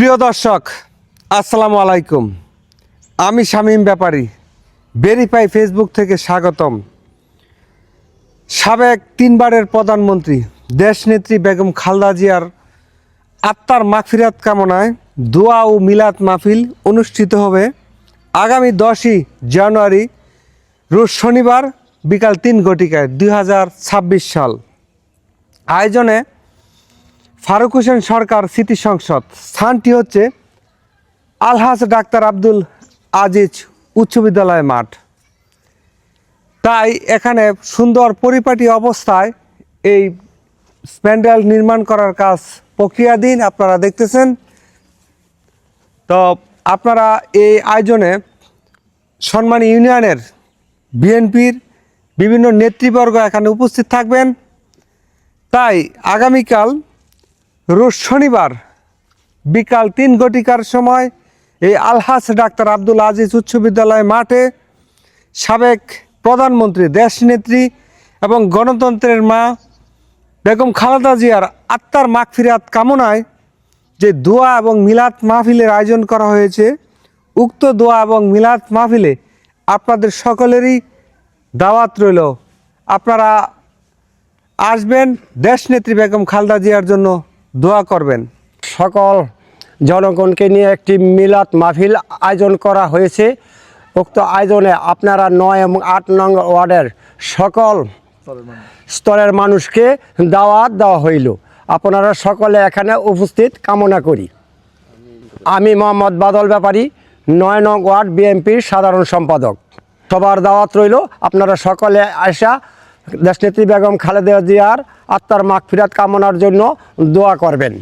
প্রিয় দর্শক, আসসালামু আলাইকুম। আমি শামীম ব্যাপারী, ভেরিফাই ফেসবুক থেকে স্বাগতম। সাবেক তিনবারের প্রধানমন্ত্রী দেশনেত্রী বেগম খালেদা জিয়ার আত্মার মাগফিরাত কামনায় দোয়া ও মিলাদ মাহফিল অনুষ্ঠিত হবে আগামী 10ই জানুয়ারি রোজ শনিবার বিকাল 3 ঘটিকায় 2026 সাল। আয়োজনে ফারুক হোসেন সরকার স্মৃতি সংসদ। স্থানটি হচ্ছে আলহাজ ডাক্তার আব্দুল আজিজ উচ্চ বিদ্যালয় মাঠ। তাই এখানে সুন্দর পরিপাটি অবস্থায় এই প্যান্ডেল নির্মাণ করার কাজ প্রক্রিয়াধীন, আপনারা দেখতেছেন। তো আপনারা এই আয়োজনে সম্মানী ইউনিয়নের বিএনপির বিভিন্ন নেতৃবর্গ এখানে উপস্থিত থাকবেন। তাই আগামীকাল রোজ শনিবার বিকাল 3 ঘটিকার সময় এই আলহাজ ডাক্তার আব্দুল আজিজ উচ্চ বিদ্যালয় মাঠে সাবেক প্রধানমন্ত্রী দেশনেত্রী এবং গণতন্ত্রের মা বেগম খালেদা জিয়ার আত্মার মাগফিরাত কামনায় যে দোয়া এবং মিলাদ মাহফিলের আয়োজন করা হয়েছে, উক্ত দোয়া এবং মিলাদ মাহফিলে আপনাদের সকলেরই দাওয়াত রইল। আপনারা আসবেন, দেশনেত্রী বেগম খালেদা জিয়ার জন্য দোয়া করবেন। সকল জনগণকে নিয়ে একটি মিলাদ মাহফিল আয়োজন করা হয়েছে। উক্ত আয়োজনে আপনারা 9 এবং 8 নং ওয়ার্ডের সকল স্তরের মানুষকে দাওয়াত দেওয়া হইল। আপনারা সকলে এখানে উপস্থিত কামনা করি। আমি মোহাম্মদ বাদল ব্যাপারী, 9 নং ওয়ার্ড বিএনপির সাধারণ সম্পাদক। সবার দাওয়াত রইল, আপনারা সকলে আসা দেশনেত্রী বেগম খালেদা জিয়ার আত্মার মাগফিরাত কামনার জন্য দোয়া করবেন।